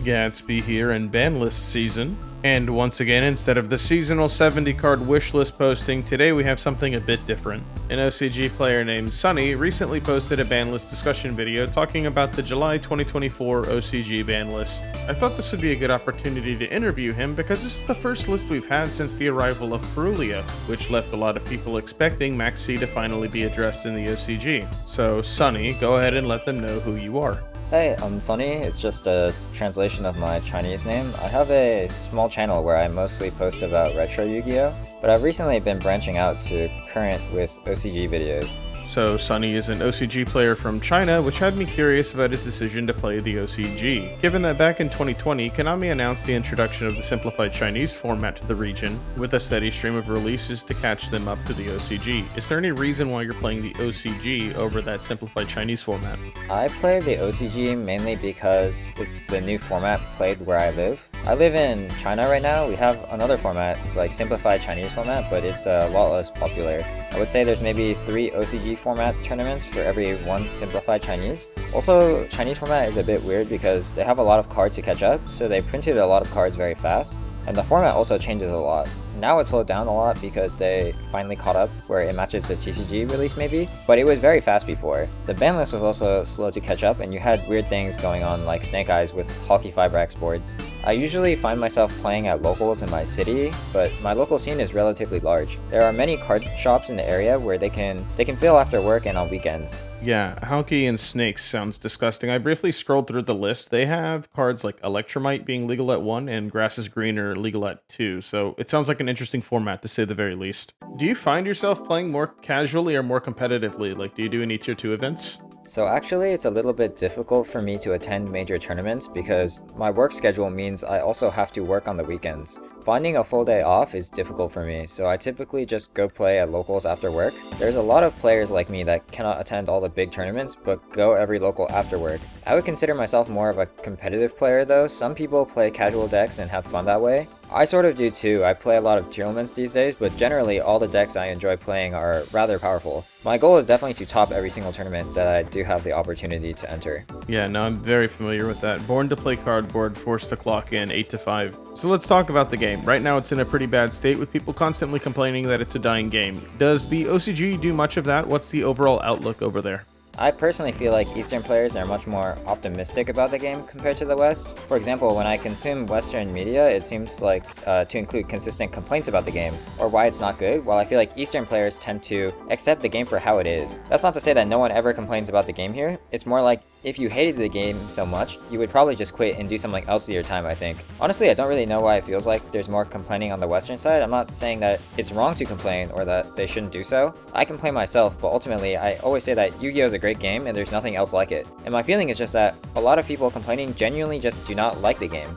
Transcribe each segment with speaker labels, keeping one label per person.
Speaker 1: Gatsby here in Banlist season. And once again, instead of the seasonal 70 card wishlist posting, today we have something a bit different. An OCG player named Sunny recently posted a Banlist discussion video talking about the July 2024 OCG Banlist. I thought this would be a good opportunity to interview him because this is the first list we've had since the arrival of Perulia, which left a lot of people expecting Maxi to finally be addressed in the OCG. So Sunny, go ahead and let them know who you are.
Speaker 2: Hey, I'm Sunny. It's just a translation of my Chinese name. I have a small channel where I mostly post about retro Yu-Gi-Oh! But I've recently been branching out to current with OCG videos.
Speaker 1: So Sunny is an OCG player from China, which had me curious about his decision to play the OCG, given that back in 2020, Konami announced the introduction of the simplified Chinese format to the region, with a steady stream of releases to catch them up to the OCG. Is there any reason why you're playing the OCG over that simplified Chinese format?
Speaker 2: I play the OCG mainly because it's the new format played where I live. I live in China right now. We have another format, like simplified Chinese format, but it's a lot less popular. I would say there's maybe 3 OCG format tournaments for every 1 simplified Chinese. Also, Chinese format is a bit weird because they have a lot of cards to catch up, so they printed a lot of cards very fast, and the format also changes a lot. Now it's slowed down a lot because they finally caught up where it matches the TCG release maybe, but it was very fast before. The Banlist was also slow to catch up and you had weird things going on like Snake Eyes with Hockey Fibrax boards. I usually find myself playing at locals in my city, but my local scene is relatively large. There are many card shops in the area where they can fill after work and on weekends.
Speaker 1: Yeah, Hockey and Snakes sounds disgusting. I briefly scrolled through the list. They have cards like Electromite being legal at 1 and Grass is Greener legal at 2, so it sounds like an interesting format to say the very least. Do you find yourself playing more casually or more competitively? Like, do you do any tier 2 events?
Speaker 2: So actually, it's a little bit difficult for me to attend major tournaments because my work schedule means I also have to work on the weekends. Finding a full day off is difficult for me, so I typically just go play at locals after work. There's a lot of players like me that cannot attend all the big tournaments, but go every local after work. I would consider myself more of a competitive player though. Some people play casual decks and have fun that way. I sort of do too. I play a lot of tier elements these days, but generally all the decks I enjoy playing are rather powerful. My goal is definitely to top every single tournament that I do have the opportunity to enter.
Speaker 1: Yeah, no, I'm very familiar with that. Born to play cardboard, forced to clock in 8 to 5. So let's talk about the game. Right now it's in a pretty bad state with people constantly complaining that it's a dying game. Does the OCG do much of that? What's the overall outlook over there?
Speaker 2: I personally feel like Eastern players are much more optimistic about the game compared to the West. For example, when I consume Western media, it seems like to include consistent complaints about the game, or why it's not good, while I feel like Eastern players tend to accept the game for how it is. That's not to say that no one ever complains about the game here. It's more like, if you hated the game so much, you would probably just quit and do something else with your time, I think. Honestly, I don't really know why it feels like there's more complaining on the Western side. I'm not saying that it's wrong to complain or that they shouldn't do so. I complain myself, but ultimately, I always say that Yu-Gi-Oh! Is a great game and there's nothing else like it. And my feeling is just that a lot of people complaining genuinely just do not like the game.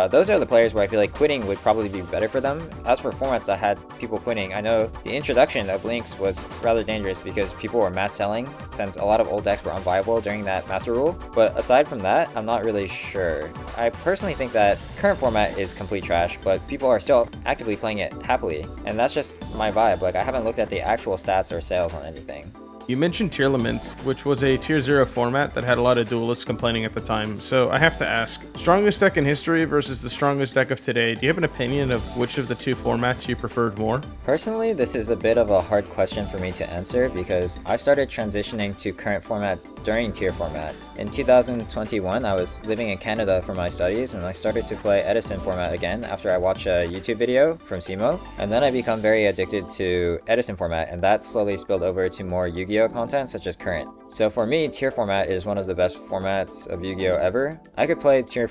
Speaker 2: Those are the players where I feel like quitting would probably be better for them. As for formats that had people quitting, I know the introduction of Links was rather dangerous because people were mass selling since a lot of old decks were unviable during that Master Rule. But aside from that, I'm not really sure. I personally think that current format is complete trash, but people are still actively playing it happily. And that's just my vibe. Like, I haven't looked at the actual stats or sales on anything.
Speaker 1: You mentioned Tier Laments, which was a Tier 0 format that had a lot of duelists complaining at the time, so I have to ask, strongest deck in history versus the strongest deck of today, do you have an opinion of which of the two formats you preferred more?
Speaker 2: Personally, this is a bit of a hard question for me to answer because I started transitioning to current format during tier format. In 2021, I was living in Canada for my studies and I started to play Edison format again after I watched a YouTube video from Simo, and then I become very addicted to Edison format, and that slowly spilled over to more Yu-Gi-Oh! Content such as current. So for me, tier format is one of the best formats of Yu-Gi-Oh! Ever. I could play tier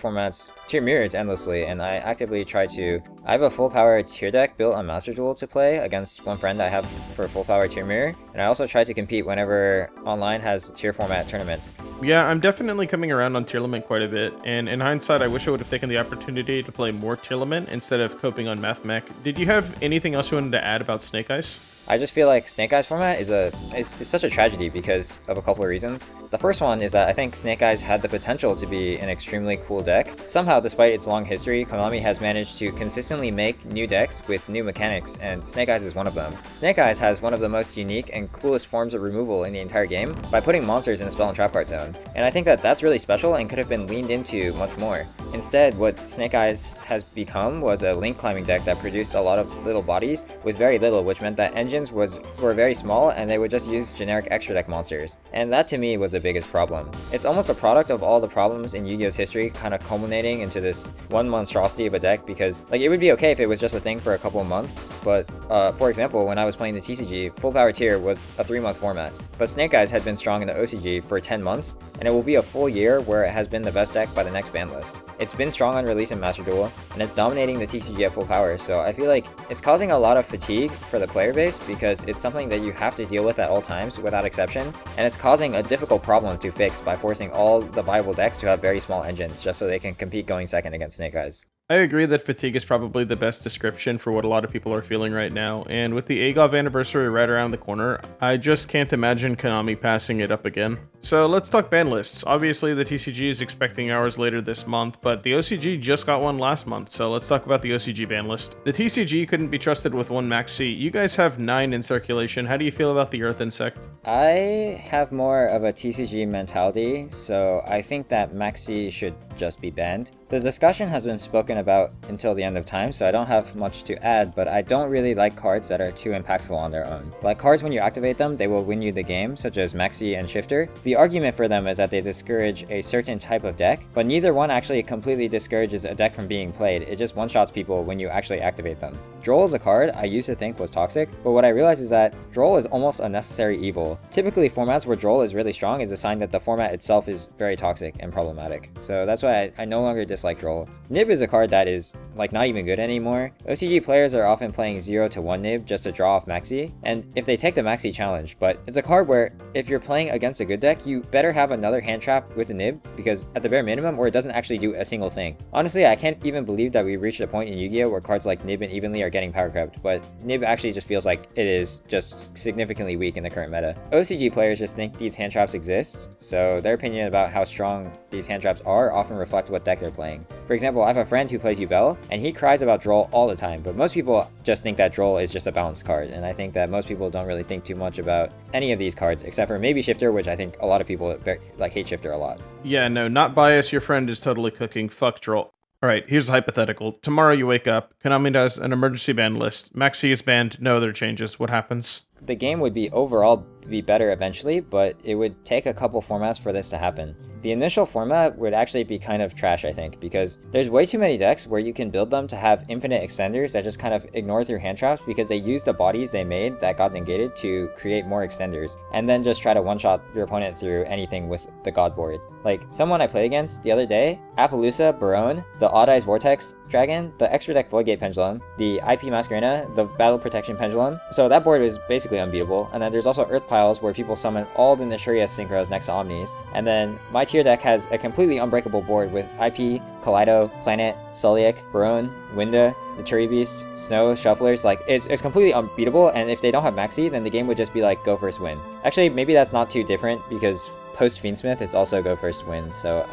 Speaker 2: mirrors endlessly, and I actively try to. I have a full power tier deck built on Master Duel to play against one friend I have for full power tier mirror, and I also try to compete whenever online has tier format tournaments.
Speaker 1: Yeah, I'm definitely coming around on Tier Lament quite a bit, and in hindsight, I wish I would have taken the opportunity to play more Tier Lament instead of coping on Math Mech. Did you have anything else you wanted to add about Snake Eyes?
Speaker 2: I just feel like Snake Eyes format is such a tragedy because of a couple of reasons. The first one is that I think Snake Eyes had the potential to be an extremely cool deck. Somehow, despite its long history, Konami has managed to consistently make new decks with new mechanics, and Snake Eyes is one of them. Snake Eyes has one of the most unique and coolest forms of removal in the entire game by putting monsters in a spell and trap card zone, and I think that that's really special and could have been leaned into much more. Instead, what Snake Eyes has become was a link climbing deck that produced a lot of little bodies with very little, which meant that engines were very small and they would just use generic extra deck monsters. And that to me was the biggest problem. It's almost a product of all the problems in Yu-Gi-Oh's history kind of culminating into this one monstrosity of a deck, because like it would be okay if it was just a thing for a couple of months, but for example, when I was playing the TCG, Full Power Tier was a 3-month format, but Snake Eyes had been strong in the OCG for 10 months, and it will be a full year where it has been the best deck by the next ban list. It's been strong on release in Master Duel, and it's dominating the TCG at full power, so I feel like it's causing a lot of fatigue for the player base because it's something that you have to deal with at all times without exception, and it's causing a difficult problem to fix by forcing all the viable decks to have very small engines just so they can compete going second against Snake Eyes.
Speaker 1: I agree that fatigue is probably the best description for what a lot of people are feeling right now, and with the AGOV anniversary right around the corner, I just can't imagine Konami passing it up again. So let's talk ban lists. Obviously the TCG is expecting ours later this month, but the OCG just got one last month, so let's talk about the OCG ban list. The TCG couldn't be trusted with one maxi. You guys have 9 in circulation. How do you feel about the Earth Insect?
Speaker 2: I have more of a TCG mentality, so I think that maxi should just be banned. The discussion has been spoken about until the end of time, so I don't have much to add, but I don't really like cards that are too impactful on their own. Like cards, when you activate them, they will win you the game, such as Maxi and Shifter. The argument for them is that they discourage a certain type of deck, but neither one actually completely discourages a deck from being played. It just one-shots people when you actually activate them. Droll is a card I used to think was toxic, but what I realized is that Droll is almost a necessary evil. Typically, formats where Droll is really strong is a sign that the format itself is very toxic and problematic. So that's why I no longer dislike Droll. Nib is a card that is like not even good anymore. OCG players are often playing 0 to 1 Nib just to draw off Maxi, and if they take the Maxi challenge, but it's a card where if you're playing against a good deck, you better have another hand trap with the Nib, because at the bare minimum, or it doesn't actually do a single thing. Honestly, I can't even believe that we reached a point in Yu-Gi-Oh where cards like Nib and Evenly are getting power crept, but Nib actually just feels like it is just significantly weak in the current meta. OCG players just think these hand traps exist, so their opinion about how strong these hand traps are often reflect what deck they're playing. For example, I have a friend who plays Yubel, and he cries about Droll all the time, but most people just think that Droll is just a balanced card, and I think that most people don't really think too much about any of these cards, except for maybe Shifter, which I think a lot of people hate Shifter a lot.
Speaker 1: Yeah, no, not biased, your friend is totally cooking, fuck Droll. Alright, here's a hypothetical. Tomorrow you wake up, Konami does an emergency ban list, Maxi is banned, no other changes, what happens?
Speaker 2: The game would be overall be better eventually, but it would take a couple formats for this to happen. The initial format would actually be kind of trash, I think, because there's way too many decks where you can build them to have infinite extenders that just kind of ignore through hand traps because they use the bodies they made that got negated to create more extenders, and then just try to one-shot your opponent through anything with the God board. Like, someone I played against the other day, Appaloosa, Barone, the Odd Eyes Vortex Dragon, the extra deck Floodgate Pendulum, the IP Masquerena, the Battle Protection Pendulum. So that board is basically unbeatable, and then there's also Earth Piles where people summon all the Nishuria Synchros next to Omnis, and then my tier deck has a completely unbreakable board with IP, Kaleido, Planet, Sulliek, Barone, Winda, the Cherry Beast, Snow, Shufflers. Like, it's completely unbeatable, and if they don't have Maxi, then the game would just be like, go first win. Actually, maybe that's not too different, because post Fiendsmith, it's also go first win, so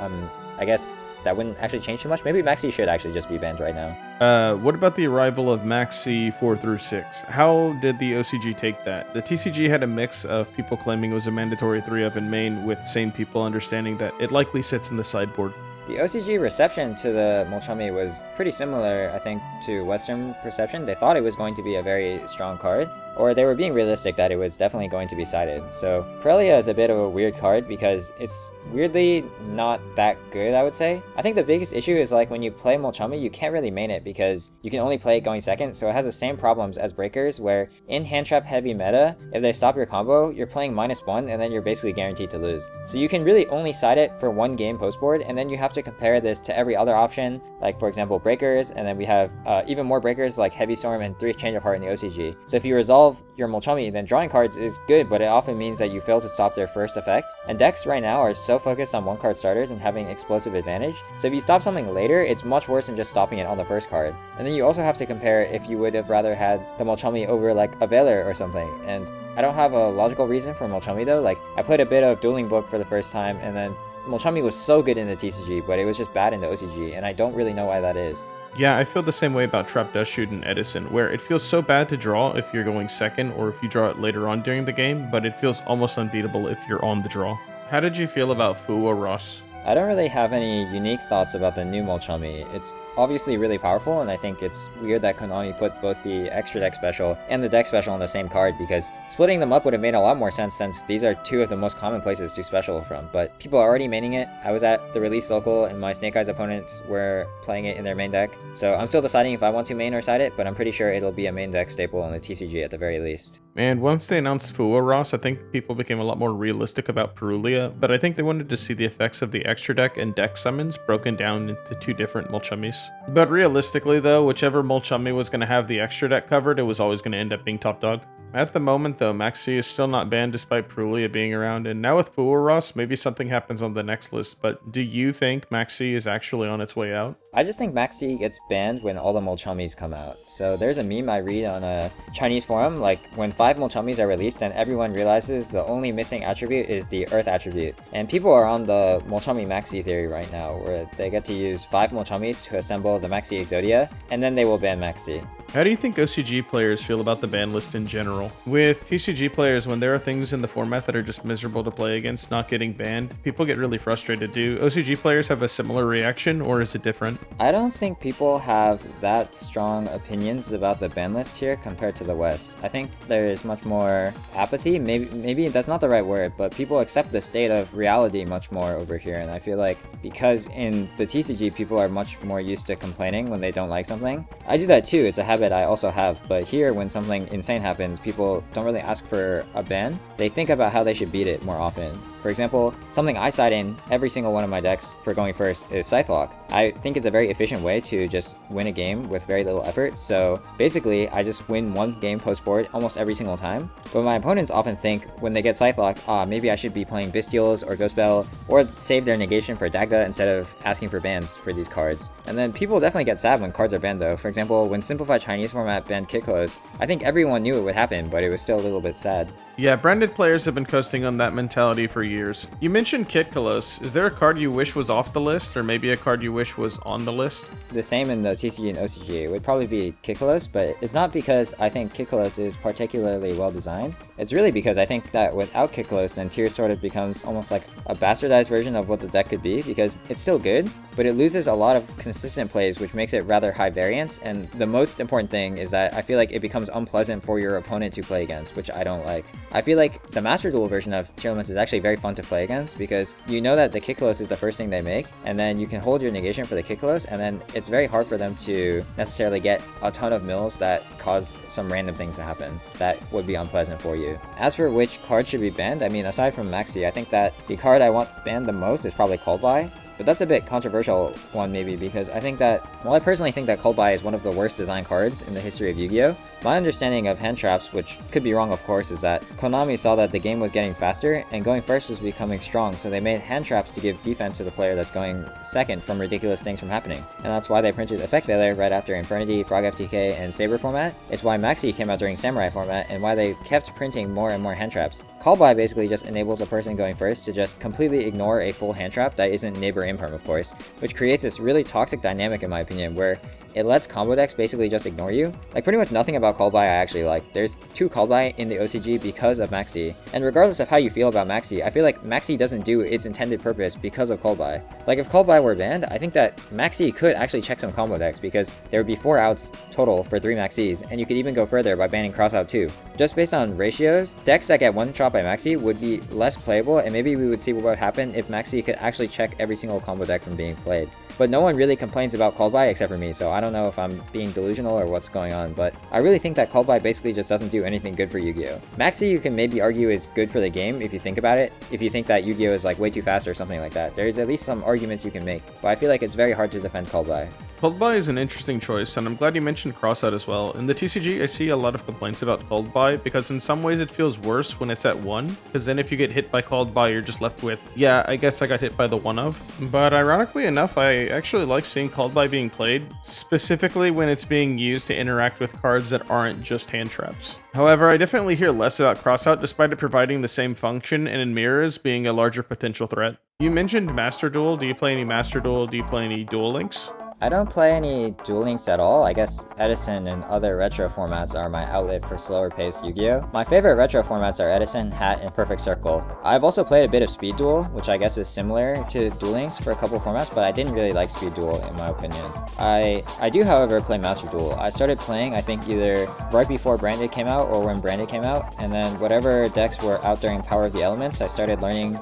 Speaker 2: I guess that wouldn't actually change too much. Maybe Maxi should actually just be banned right now.
Speaker 1: What about the arrival of Maxi 4 through 6? How did the OCG take that? The TCG had a mix of people claiming it was a mandatory 3 of in main, with sane people understanding that it likely sits in the sideboard.
Speaker 2: The OCG reception to the Mulcharmy was pretty similar, I think, to Western perception. They thought it was going to be a very strong card, or they were being realistic that it was definitely going to be sided. So Prelia is a bit of a weird card because it's weirdly not that good, I would say. I think the biggest issue is like when you play Mulcharmy, you can't really main it because you can only play it going second, so it has the same problems as Breakers, where in hand trap heavy meta, if they stop your combo, you're playing -1 and then you're basically guaranteed to lose. So you can really only side it for one game post board, and then you have to compare this to every other option, like for example Breakers, and then we have even more Breakers like Heavy Storm and 3 Change of Heart in the OCG. So if you resolve your Mulcharmy, then drawing cards is good, but it often means that you fail to stop their first effect, and decks right now are so focused on one card starters and having explosive advantage, so if you stop something later, it's much worse than just stopping it on the first card. And then you also have to compare if you would have rather had the Mulcharmy over like a Veiler or something, and I don't have a logical reason for Mulcharmy though. Like, I played a bit of Dueling Book for the first time, and then Mulcharmy was so good in the TCG, but it was just bad in the OCG, and I don't really know why that is.
Speaker 1: Yeah, I feel the same way about Trap Dust Shoot and Edison, where it feels so bad to draw if you're going second or if you draw it later on during the game, but it feels almost unbeatable if you're on the draw. How did you feel about Fu or Ross?
Speaker 2: I don't really have any unique thoughts about the new Mulcharmy. It's obviously really powerful, and I think it's weird that Konami put both the extra deck special and the deck special on the same card, because splitting them up would have made a lot more sense since these are two of the most common places to special from. But people are already maining it. I was at the release local and my Snake Eyes opponents were playing it in their main deck. So I'm still deciding if I want to main or side it, but I'm pretty sure it'll be a main deck staple in the TCG at the very least.
Speaker 1: And once they announced Fuwa Ross, I think people became a lot more realistic about Perulia, but I think they wanted to see the effects of the extra deck and deck summons broken down into two different Mulchummies. But realistically though, whichever Mulchummy was going to have the extra deck covered, it was always going to end up being top dog. At the moment though, Maxi is still not banned despite Perulia being around, and now with Fuwa Ross, maybe something happens on the next list, but do you think Maxi is actually on its way out?
Speaker 2: I just think Maxi gets banned when all the Mulchummies come out. So there's a meme I read on a Chinese forum, like when 5 Mulchummies are released and everyone realizes the only missing attribute is the Earth attribute. And people are on the Mulchummy Maxi theory right now, where they get to use 5 Mulchummies to assemble the Maxi Exodia, and then they will ban Maxi.
Speaker 1: How do you think OCG players feel about the ban list in general? With TCG players, when there are things in the format that are just miserable to play against not getting banned, people get really frustrated. Do OCG players have a similar reaction, or is it different?
Speaker 2: I don't think people have that strong opinions about the ban list here compared to the West. I think there is much more apathy, maybe that's not the right word, but people accept the state of reality much more over here, and I feel like because in the TCG people are much more used to complaining when they don't like something. I do that too, it's a habit I also have, but here when something insane happens, people don't really ask for a ban. They think about how they should beat it more often. For example, something I side in every single one of my decks for going first is Scythelock. I think it's a very efficient way to just win a game with very little effort, so basically I just win one game post-board almost every single time. But my opponents often think when they get Scythelock, maybe I should be playing Bystials or Ghost Bell, or save their negation for Dagda instead of asking for bans for these cards. And then people definitely get sad when cards are banned though. For example, when Simplified Chinese format banned Kit Close, I think everyone knew it would happen, but it was still a little bit sad.
Speaker 1: Yeah, branded players have been coasting on that mentality for years. You mentioned Kit Kalos. Is there a card you wish was off the list, or maybe a card you wish was on the list?
Speaker 2: The same in the TCG and OCG. It would probably be Kit Kalos, but it's not because I think Kit Kalos is particularly well designed. It's really because I think that without Kit Kalos, then Tier sort of becomes almost like a bastardized version of what the deck could be, because it's still good, but it loses a lot of consistent plays, which makes it rather high variance, and the most important thing is that I feel like it becomes unpleasant for your opponent to play against, which I don't like. I feel like the Master Duel version of Tier Elements is actually very fun to play against, because you know that the Kit Kalos is the first thing they make, and then you can hold your negation for the Kit Kalos, and then it's very hard for them to necessarily get a ton of mills that cause some random things to happen that would be unpleasant for you. As for which card should be banned, I mean, aside from Maxi, I think that the card I want banned the most is probably Called By. But that's a bit controversial one maybe, because I think that, well, I personally think that Called By is one of the worst designed cards in the history of Yu-Gi-Oh! My understanding of hand traps, which could be wrong of course, is that Konami saw that the game was getting faster and going first was becoming strong, so they made hand traps to give defense to the player that's going second from ridiculous things from happening. And that's why they printed Effect Veiler right after Infernity, Frog FTK, and Saber format. It's why Maxi came out during Samurai format, and why they kept printing more and more hand traps. Call By basically just enables a person going first to just completely ignore a full hand trap that isn't neighbor imperm of course, which creates this really toxic dynamic in my opinion, where it lets combo decks basically just ignore you. Like pretty much nothing about Call By I actually like. There's 2 Call By in the OCG because of Maxi. And regardless of how you feel about Maxi, I feel like Maxi doesn't do its intended purpose because of Call By. Like if Call By were banned, I think that Maxi could actually check some combo decks, because there would be 4 outs total for 3 Maxis, and you could even go further by banning Cross Out 2. Just based on ratios, decks that get one shot by Maxi would be less playable, and maybe we would see what would happen if Maxi could actually check every single combo deck from being played. But no one really complains about Called By except for me, so I don't know if I'm being delusional or what's going on, but I really think that Called By basically just doesn't do anything good for Yu-Gi-Oh! Maxi you can maybe argue is good for the game if you think about it, if you think that Yu-Gi-Oh! Is like way too fast or something like that. There's at least some arguments you can make, but I feel like it's very hard to defend Called By.
Speaker 1: Called By is an interesting choice, and I'm glad you mentioned Crossout as well. In the TCG, I see a lot of complaints about Called By, because in some ways it feels worse when it's at 1, because then if you get hit by Called By, you're just left with, yeah, I guess I got hit by the 1 of. But ironically enough, I actually like seeing Called By being played, specifically when it's being used to interact with cards that aren't just hand traps. However, I definitely hear less about Crossout despite it providing the same function and in mirrors being a larger potential threat. You mentioned Master Duel. Do you play any Master Duel? Do you play any Duel Links?
Speaker 2: I don't play any Duel Links at all. I guess Edison and other retro formats are my outlet for slower paced Yu-Gi-Oh! My favorite retro formats are Edison, Hat, and Perfect Circle. I've also played a bit of Speed Duel, which I guess is similar to Duel Links for a couple formats, but I didn't really like Speed Duel in my opinion. I do, however, play Master Duel. I started playing, I think, either right before Branded came out or when Branded came out, and then whatever decks were out during Power of the Elements, I started learning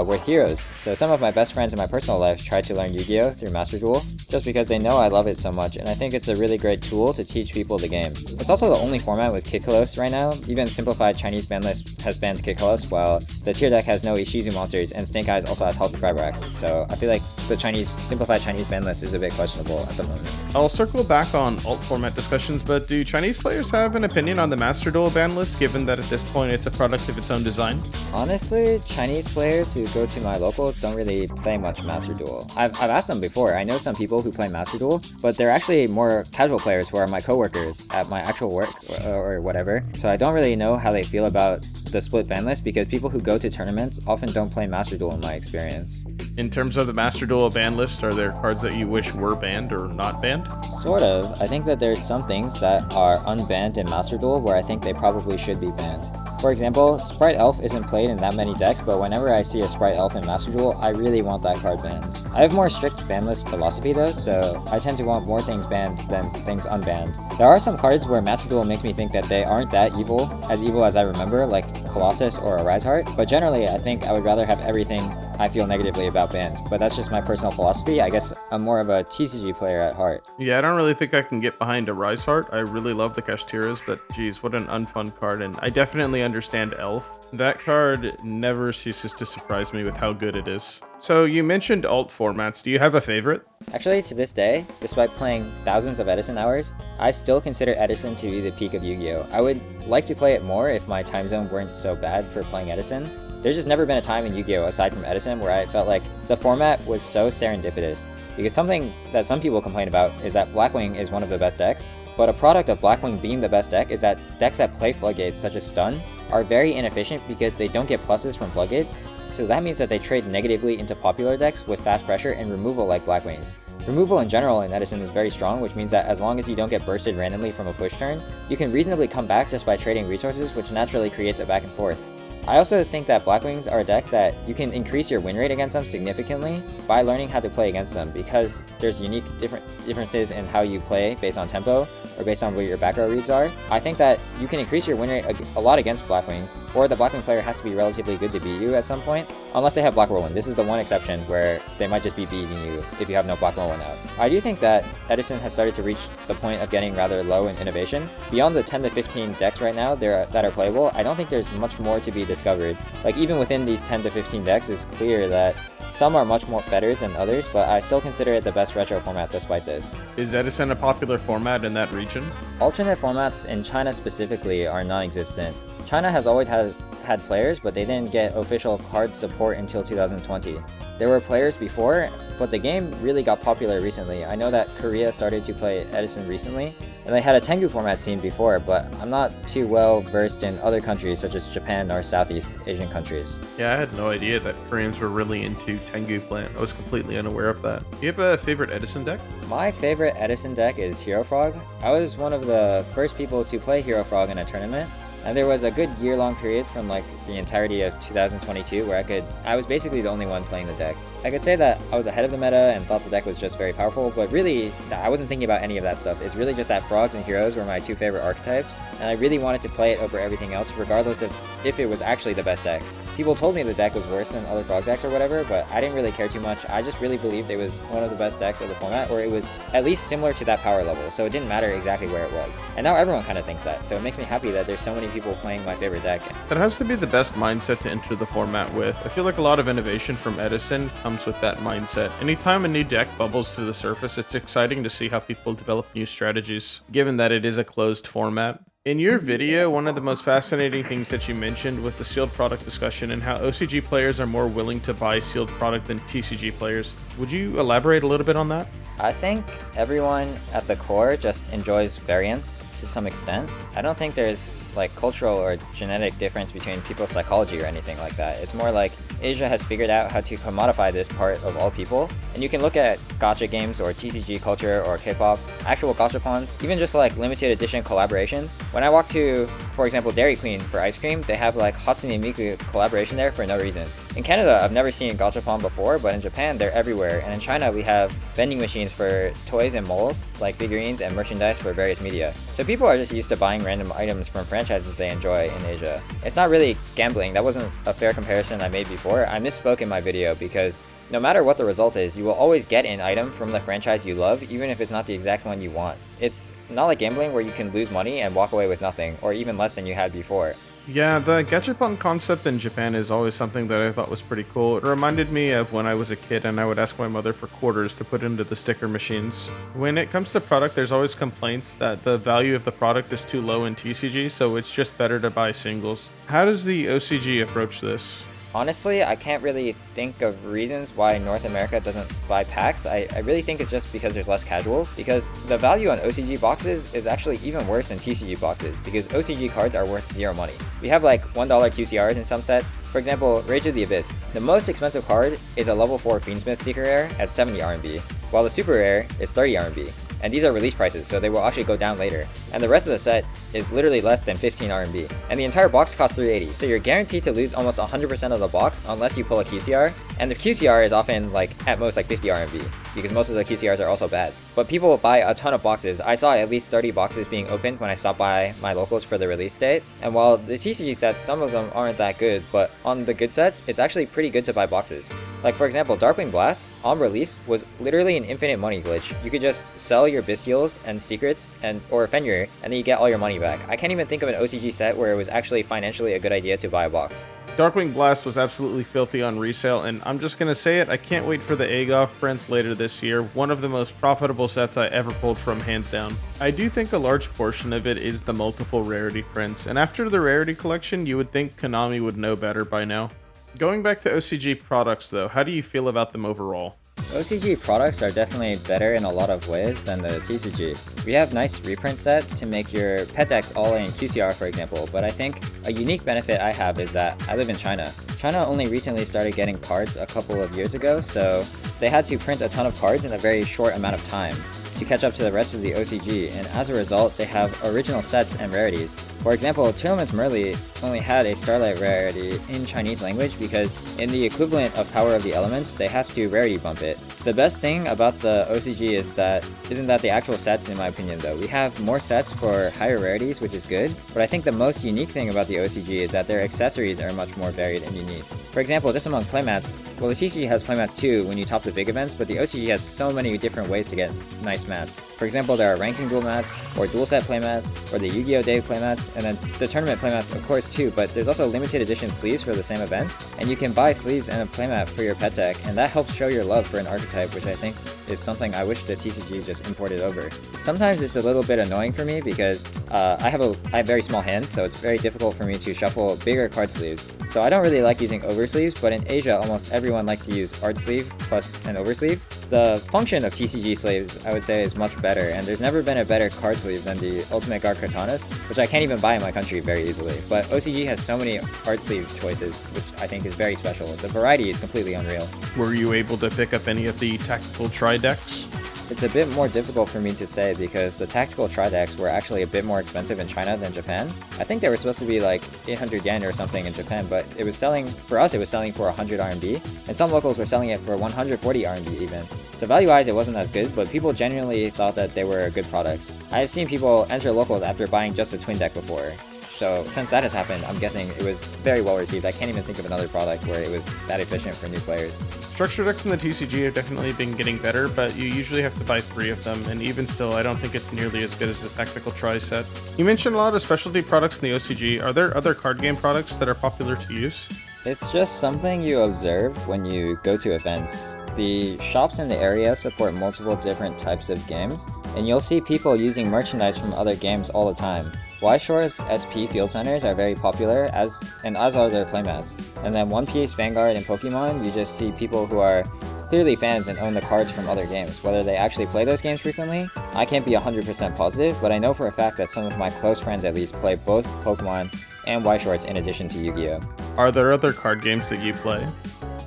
Speaker 2: with heroes. So some of my best friends in my personal life tried to learn Yu-Gi-Oh! Through Master Duel, just because they know I love it so much, and I think it's a really great tool to teach people the game. It's also the only format with Kikkalos right now. Even simplified Chinese Banlist has banned Kikkalos, while the tier deck has no Ishizu monsters, and Snake Eyes also has Healthy Fiber Axe. So I feel like the simplified Chinese Banlist is a bit questionable at the moment.
Speaker 1: I'll circle back on alt format discussions, but do Chinese players have an opinion on the Master Duel ban list, given that at this point it's a product of its own design?
Speaker 2: Honestly, Chinese players who go to my locals don't really play much Master Duel. I've asked them before. I know some people who play Master Duel, but they're actually more casual players who are my coworkers at my actual work or whatever. So I don't really know how they feel about the split ban list, because people who go to tournaments often don't play Master Duel in my experience.
Speaker 1: In terms of the Master Duel ban list, are there cards that you wish were banned or not banned?
Speaker 2: Sort of. I think that there's some things that are unbanned in Master Duel where I think they probably should be banned. For example, Sprite Elf isn't played in that many decks, but whenever I see a Sprite Elf in Master Duel, I really want that card banned. I have more strict ban list philosophy though, so I tend to want more things banned than things unbanned. There are some cards where Master Duel makes me think that they aren't that evil as I remember, like Colossus or a Rise Heart, but generally I think I would rather have everything I feel negatively about banned. But that's just my personal philosophy. I guess I'm more of a TCG player at heart.
Speaker 1: Yeah, I don't really think I can get behind a Rise Heart. I really love the Kashtiras, but geez, what an unfun card, and I definitely understand Elf. That card never ceases to surprise me with how good it is. So you mentioned alt formats. Do you have a favorite?
Speaker 2: Actually, to this day, despite playing thousands of Edison hours, I still consider Edison to be the peak of Yu-Gi-Oh! I would like to play it more if my time zone weren't so bad for playing Edison. There's just never been a time in Yu-Gi-Oh! Aside from Edison where I felt like the format was so serendipitous. Because something that some people complain about is that Blackwing is one of the best decks, but a product of Blackwing being the best deck is that decks that play Floodgates, such as Stun, are very inefficient because they don't get pluses from Floodgates, so that means that they trade negatively into popular decks with fast pressure and removal like Blackwings. Removal in general in Edison is very strong, which means that as long as you don't get bursted randomly from a push turn, you can reasonably come back just by trading resources, which naturally creates a back and forth. I also think that Blackwings are a deck that you can increase your win rate against them significantly by learning how to play against them, because there's unique differences in how you play based on tempo or based on where your back row reads are. I think that you can increase your win rate a lot against Blackwings, or the Blackwing player has to be relatively good to beat you at some point, unless they have Black Whirlwind. This is the one exception where they might just be beating you if you have no Black Whirlwind out. I do think that Edison has started to reach the point of getting rather low in innovation. Beyond the 10 to 15 decks right now that are playable, I don't think there's much more to be discovered. Like, even within these 10 to 15 decks, it's clear that some are much more better than others, but I still consider it the best retro format despite this.
Speaker 1: Is Edison a popular format in that region?
Speaker 2: Alternate formats in China specifically are non-existent. China has always had players, but they didn't get official card support until 2020. There were players before, but the game really got popular recently. I know that Korea started to play Edison recently, and they had a Tengu format scene before, but I'm not too well versed in other countries such as Japan or Southeast Asian countries.
Speaker 1: Yeah, I had no idea that Koreans were really into Tengu plant. I was completely unaware of that. Do you have a favorite Edison deck?
Speaker 2: My favorite Edison deck is Hero Frog. I was one of the first people to play Hero Frog in a tournament, and there was a good year-long period from like the entirety of 2022 where I was basically the only one playing the deck. I could say that I was ahead of the meta and thought the deck was just very powerful, but really, I wasn't thinking about any of that stuff. It's really just that Frogs and Heroes were my two favorite archetypes, and I really wanted to play it over everything else, regardless of if it was actually the best deck. People told me the deck was worse than other Frog decks or whatever, but I didn't really care too much. I just really believed it was one of the best decks of the format, or it was at least similar to that power level, so it didn't matter exactly where it was. And now everyone kind of thinks that, so it makes me happy that there's so many people playing my favorite deck.
Speaker 1: That has to be the best mindset to enter the format with. I feel like a lot of innovation from Edison comes with that mindset. Anytime a new deck bubbles to the surface, it's exciting to see how people develop new strategies, given that it is a closed format. In your video, one of the most fascinating things that you mentioned was the sealed product discussion and how OCG players are more willing to buy sealed product than TCG players. Would you elaborate a little bit on that?
Speaker 2: I think everyone at the core just enjoys variance to some extent. I don't think there's like cultural or genetic difference between people's psychology or anything like that. It's more like Asia has figured out how to commodify this part of all people, and you can look at gacha games or TCG culture or K-pop, actual gachapons, even just like limited edition collaborations. When I walk to, for example, Dairy Queen for ice cream, they have like Hatsune Miku collaboration there for no reason. In Canada, I've never seen gachapon before, but in Japan, they're everywhere, and in China, we have vending machines for toys and molds, like figurines and merchandise for various media. So people are just used to buying random items from franchises they enjoy in Asia. It's not really gambling. That wasn't a fair comparison I made before. I misspoke in my video because no matter what the result is, you will always get an item from the franchise you love, even if it's not the exact one you want. It's not like gambling where you can lose money and walk away with nothing, or even less than you had before.
Speaker 1: Yeah, the gachapon concept in Japan is always something that I thought was pretty cool. It reminded me of when I was a kid and I would ask my mother for quarters to put into the sticker machines. When it comes to product, there's always complaints that the value of the product is too low in TCG, so it's just better to buy singles. How does the OCG approach this?
Speaker 2: Honestly, I can't really think of reasons why North America doesn't buy packs. I really think it's just because there's less casuals, because the value on OCG boxes is actually even worse than TCG boxes, because OCG cards are worth zero money. We have like $1 QCRs in some sets. For example, Rage of the Abyss. The most expensive card is a level 4 Fiendsmith Seeker Rare at 70 RMB, while the Super Rare is 30 RMB. And these are release prices, so they will actually go down later. And the rest of the set is literally less than 15 RMB. And the entire box costs 380, so you're guaranteed to lose almost 100% of the box unless you pull a QCR. And the QCR is often like at most like 50 RMB, because most of the QCRs are also bad. But people buy a ton of boxes. I saw at least 30 boxes being opened when I stopped by my locals for the release date. And while the TCG sets, some of them aren't that good, but on the good sets, it's actually pretty good to buy boxes. Like for example, Darkwing Blast on release was literally an infinite money glitch. You could just sell your Bestials and Secrets or Fenrir, and then you get all your money back. I can't even think of an OCG set where it was actually financially a good idea to buy a box.
Speaker 1: Darkwing Blast was absolutely filthy on resale, and I'm just gonna say it, I can't wait for the Agoth prints later this year, one of the most profitable sets I ever pulled from, hands down. I do think a large portion of it is the multiple rarity prints, and after the rarity collection, you would think Konami would know better by now. Going back to OCG products though, how do you feel about them overall?
Speaker 2: OCG products are definitely better in a lot of ways than the TCG. We have nice reprint set to make your pet decks all in QCR, for example, but I think a unique benefit I have is that I live in China. China only recently started getting cards a couple of years ago, so they had to print a ton of cards in a very short amount of time to catch up to the rest of the OCG, and as a result, they have original sets and rarities. For example, Tearlaman's Merly only had a Starlight rarity in Chinese language because in the equivalent of Power of the Elements, they have to rarity bump it. The best thing about the OCG isn't that the actual sets, in my opinion, though. We have more sets for higher rarities, which is good, but I think the most unique thing about the OCG is that their accessories are much more varied and unique. For example, just among playmats, well, the TCG has playmats too when you top the big events, but the OCG has so many different ways to get nice mats. For example, there are ranking duel mats, or dual set playmats, or the Yu-Gi-Oh! Day playmats, and then the tournament playmats of course too, but there's also limited edition sleeves for the same events, and you can buy sleeves and a playmat for your pet deck, and that helps show your love for an archetype, which I think is something I wish the TCG just imported over. Sometimes it's a little bit annoying for me because I have very small hands, so it's very difficult for me to shuffle bigger card sleeves. So I don't really like using oversleeves, but in Asia almost everyone likes to use art sleeve plus an oversleeve. The function of TCG sleeves, I would say, is much better, and there's never been a better card sleeve than the Ultimate Guard Katanas, which I can't even buy in my country very easily. But OCG has so many art sleeve choices, which I think is very special. The variety is completely unreal.
Speaker 1: Were you able to pick up any of the tactical tri-decks?
Speaker 2: It's a bit more difficult for me to say because the tactical tri-decks were actually a bit more expensive in China than Japan. I think they were supposed to be like 800 yen or something in Japan, but it was selling for 100 RMB, and some locals were selling it for 140 RMB even. So value-wise, it wasn't as good, but people genuinely thought that they were good products. I have seen people enter locals after buying just a twin deck before. So since that has happened, I'm guessing it was very well received. I can't even think of another product where it was that efficient for new players.
Speaker 1: Structure decks in the TCG have definitely been getting better, but you usually have to buy 3 of them, and even still, I don't think it's nearly as good as the tactical tri set. You mentioned a lot of specialty products in the OCG. Are there other card game products that are popular to use?
Speaker 2: It's just something you observe when you go to events. The shops in the area support multiple different types of games, and you'll see people using merchandise from other games all the time. Y-Shore's SP Field Centers are very popular, as are their playmats. And then One Piece, Vanguard, and Pokemon, you just see people who are clearly fans and own the cards from other games. Whether they actually play those games frequently, I can't be 100% positive, but I know for a fact that some of my close friends at least play both Pokemon and Y-Shorts in addition to Yu-Gi-Oh!
Speaker 1: Are there other card games that you play?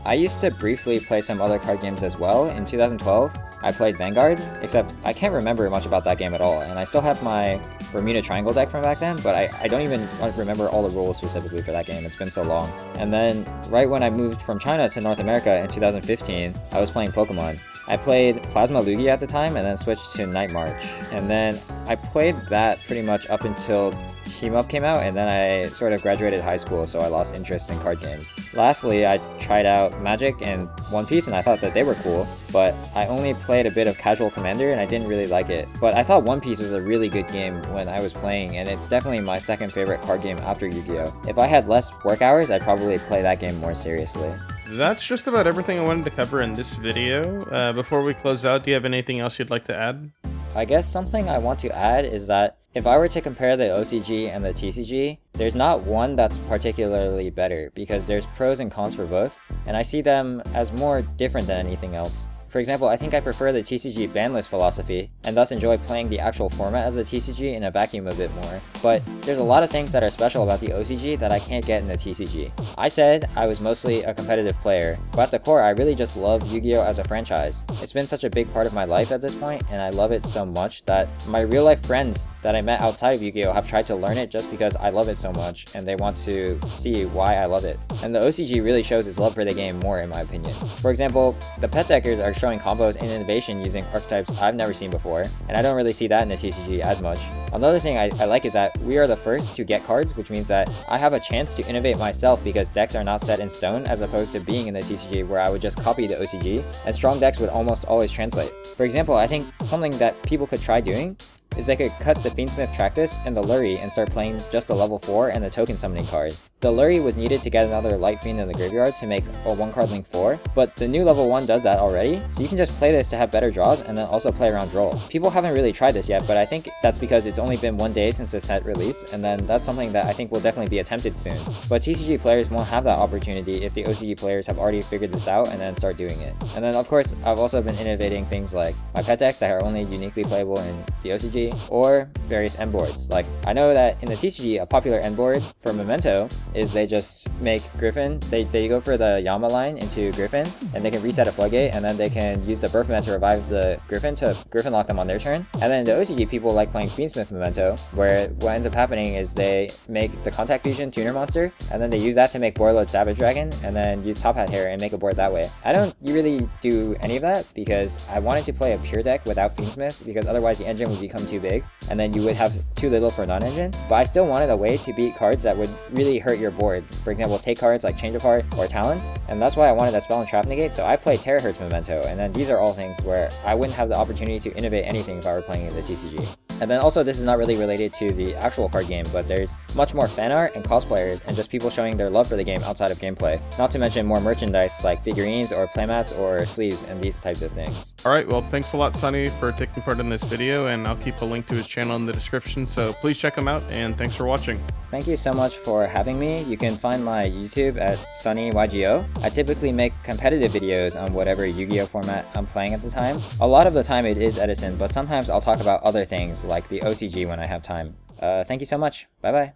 Speaker 2: I used to briefly play some other card games as well. In 2012, I played Vanguard, except I can't remember much about that game at all, and I still have my Bermuda Triangle deck from back then, but I don't even remember all the rules specifically for that game. It's been so long. And then, right when I moved from China to North America in 2015, I was playing Pokemon. I played Plasma Lugia at the time and then switched to Night March. And then I played that pretty much up until Team Up came out, and then I sort of graduated high school, so I lost interest in card games. Lastly, I tried out Magic and One Piece, and I thought that they were cool, but I only played a bit of Casual Commander and I didn't really like it. But I thought One Piece was a really good game when I was playing, and it's definitely my second favorite card game after Yu-Gi-Oh! If I had less work hours, I'd probably play that game more seriously.
Speaker 1: That's just about everything I wanted to cover in this video. Before we close out, do you have anything else you'd like to add?
Speaker 2: I guess something I want to add is that if I were to compare the OCG and the TCG, there's not one that's particularly better because there's pros and cons for both, and I see them as more different than anything else. For example, I think I prefer the TCG Banlist philosophy, and thus enjoy playing the actual format as a TCG in a vacuum a bit more. But there's a lot of things that are special about the OCG that I can't get in the TCG. I said I was mostly a competitive player, but at the core I really just love Yu-Gi-Oh! As a franchise. It's been such a big part of my life at this point, and I love it so much that my real life friends that I met outside of Yu-Gi-Oh! Have tried to learn it just because I love it so much, and they want to see why I love it. And the OCG really shows its love for the game more in my opinion. For example, the pet deckers are showing combos and innovation using archetypes I've never seen before, and I don't really see that in the TCG as much. Another thing I like is that we are the first to get cards, which means that I have a chance to innovate myself because decks are not set in stone as opposed to being in the TCG where I would just copy the OCG, and strong decks would almost always translate. For example, I think something that people could try doing is they could cut the Fiendsmith Tractus and the Lurie and start playing just the level 4 and the token summoning card. The Lurie was needed to get another Light Fiend in the graveyard to make a 1-card link 4, but the new level 1 does that already, so you can just play this to have better draws and then also play around Droll. People haven't really tried this yet, but I think that's because it's only been 1 day since the set release, and then that's something that I think will definitely be attempted soon. But TCG players won't have that opportunity if the OCG players have already figured this out and then start doing it. And then of course, I've also been innovating things like my pet decks that are only uniquely playable in the OCG, or various end boards. Like, I know that in the TCG, a popular end board for Memento is they just make Griffin, they go for the Yama line into Griffin, and they can reset a Floodgate, and then they can use the Birth Event to revive the Griffin to Griffin lock them on their turn. And then in the OCG, people like playing Fiendsmith Memento, where what ends up happening is they make the Contact Fusion Tuner monster, and then they use that to make Boarload Savage Dragon, and then use Top Hat Hair and make a board that way. I don't really do any of that because I wanted to play a pure deck without Fiendsmith, because otherwise the engine would become too big, and then you would have too little for non-engine. But I still wanted a way to beat cards that would really hurt your board. For example, take cards like Change of Heart or Talents, and that's why I wanted a Spell and Trap Negate, so I played Terahertz Memento, and then these are all things where I wouldn't have the opportunity to innovate anything if I were playing in the TCG. And then also, this is not really related to the actual card game, but there's much more fan art and cosplayers and just people showing their love for the game outside of gameplay. Not to mention more merchandise like figurines or playmats or sleeves and these types of things.
Speaker 1: Alright, well thanks a lot Sunny for taking part in this video, and I'll keep a link to his channel in the description, so please check him out, and thanks for watching.
Speaker 2: Thank you so much for having me. You can find my YouTube at SunnyYGO. I typically make competitive videos on whatever Yu-Gi-Oh format I'm playing at the time. A lot of the time it is Edison, but sometimes I'll talk about other things like the OCG when I have time. Thank you so much. Bye bye.